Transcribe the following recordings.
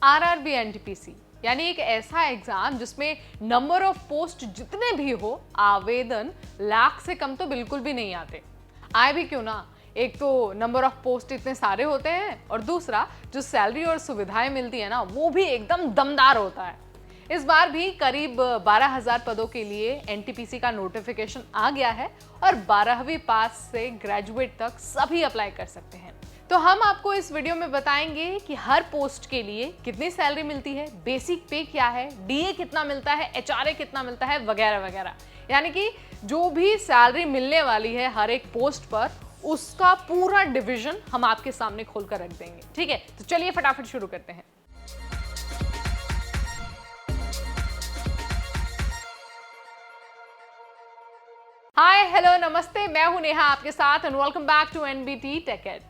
RRB NTPC यानी एक ऐसा एग्जाम जिसमें नंबर ऑफ पोस्ट जितने भी हो, आवेदन लाख से कम तो बिल्कुल भी नहीं आते। आए भी क्यों ना, एक तो नंबर ऑफ पोस्ट इतने सारे होते हैं और दूसरा जो सैलरी और सुविधाएं मिलती है ना वो भी एकदम दमदार होता है। इस बार भी करीब 12,000 पदों के लिए एनटीपीसी का नोटिफिकेशन आ गया है और 12वीं पास से ग्रेजुएट तक सभी अप्लाई कर सकते हैं। तो हम आपको इस वीडियो में बताएंगे कि हर पोस्ट के लिए कितनी सैलरी मिलती है, बेसिक पे क्या है, डीए कितना मिलता है, एचआरए कितना मिलता है, वगैरह वगैरह। यानी कि जो भी सैलरी मिलने वाली है हर एक पोस्ट पर, उसका पूरा डिवीजन हम आपके सामने खोलकर रख देंगे। ठीक है, तो चलिए फटाफट शुरू करते हैं। हाय हेलो नमस्ते, मैं हूं नेहा आपके साथ and welcome back to NBT tech ed.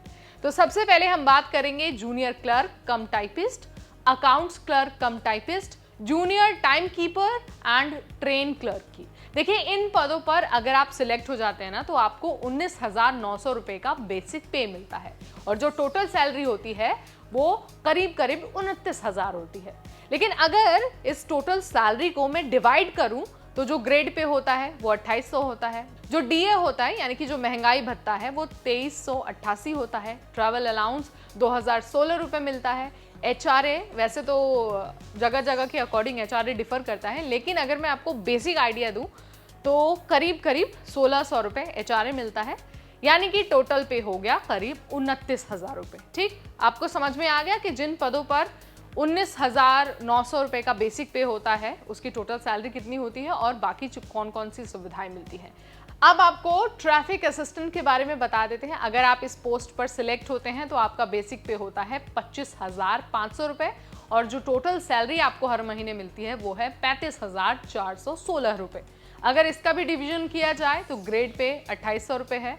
तो सबसे पहले हम बात करेंगे junior clerk cum typist, accounts clerk cum typist, junior time keeper and train clerk की। देखिए, इन पदों पर अगर आप सिलेक्ट हो जाते हैं ना तो आपको 19,900 रुपए का बेसिक पे मिलता है और जो टोटल सैलरी होती है वो करीब करीब 29,000 होती है। लेकिन अगर इस टोटल सैलरी को मैं डिवाइड करूं तो जो ग्रेड पे होता है वो 2800 होता है, जो डीए होता है यानी कि जो महंगाई भत्ता है वो 2388 होता है, ट्रैवल अलाउंस 2016 रुपए मिलता है, एचआरए वैसे तो जगह जगह के अकॉर्डिंग एचआरए डिफर करता है, लेकिन अगर मैं आपको बेसिक आइडिया दूं तो करीब करीब 1600 रुपए एचआरए मिलता है, यानी कि टोटल पे हो गया करीब 29,000 रुपए। ठीक, आपको समझ में आ गया कि जिन पदों पर 19,900 रुपए का बेसिक पे होता है उसकी टोटल सैलरी कितनी होती है और बाकी कौन कौन सी सुविधाएं मिलती हैं। अब आपको ट्रैफिक असिस्टेंट के बारे में बता देते हैं। अगर आप इस पोस्ट पर सिलेक्ट होते हैं तो आपका बेसिक पे होता है 25,500 रुपए और जो टोटल सैलरी आपको हर महीने मिलती है वो है 35,416 रुपए। अगर इसका भी डिवीजन किया जाए तो ग्रेड पे 2800 रुपए है,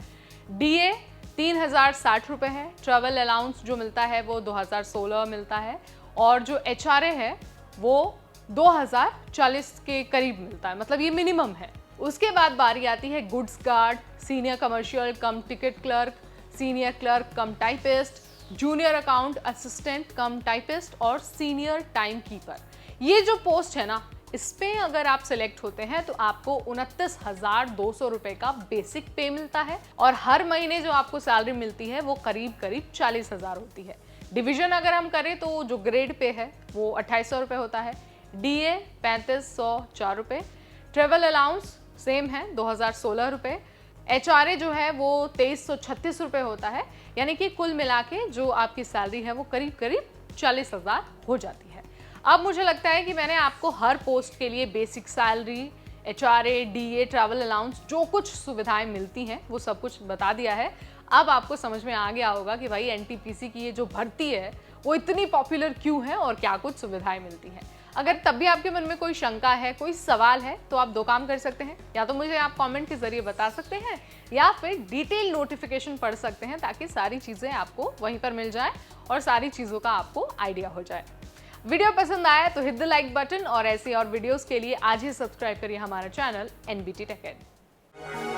डीए 3,060 रुपए है, ट्रैवल अलाउंस जो मिलता है वो 2016 मिलता है और जो एचआरए है वो 2040 के करीब मिलता है, मतलब ये मिनिमम है। उसके बाद बारी आती है गुड्स गार्ड, सीनियर कमर्शियल कम ticket clerk, senior clerk cum typist, junior account assistant कम टाइपिस्ट और सीनियर टाइम कीपर। ये जो पोस्ट है ना, इस पे अगर आप सिलेक्ट होते हैं तो आपको 29,200 रुपए का बेसिक पे मिलता है और हर महीने जो आपको सैलरी मिलती है वो करीब करीब 40,000 होती है। डिवीजन अगर हम करें तो जो ग्रेड पे है वो 2800 रुपए होता है, डीए 3504 रुपए, ट्रेवल अलाउंस सेम है 2016 रुपए, एचआरए जो है वो 2336 रुपए होता है, यानी कि कुल मिला के जो आपकी सैलरी है वो करीब करीब 40,000 हो जाती है। अब मुझे लगता है कि मैंने आपको हर पोस्ट के लिए basic salary, HRA, DA, travel allowance जो कुछ सुविधाएं मिलती हैं वो सब कुछ बता दिया है। अब आपको समझ में आ गया होगा कि भाई एनटीपीसी की ये जो भर्ती है वो इतनी पॉपुलर क्यों है और क्या कुछ सुविधाएं मिलती हैं। अगर तब भी आपके मन में कोई शंका है, कोई सवाल है, तो आप दो काम कर सकते हैं। या तो मुझे आप कमेंट के जरिए बता सकते हैं या फिर डिटेल नोटिफिकेशन पढ़ सकते हैं ताकि सारी चीज़ें आपको वहीं पर मिल जाए और सारी चीज़ों का आपको आइडिया हो जाए। वीडियो पसंद आया तो हिट द लाइक बटन और ऐसे और वीडियोस के लिए आज ही सब्सक्राइब करिए हमारा चैनल एनबीटी टेक एड।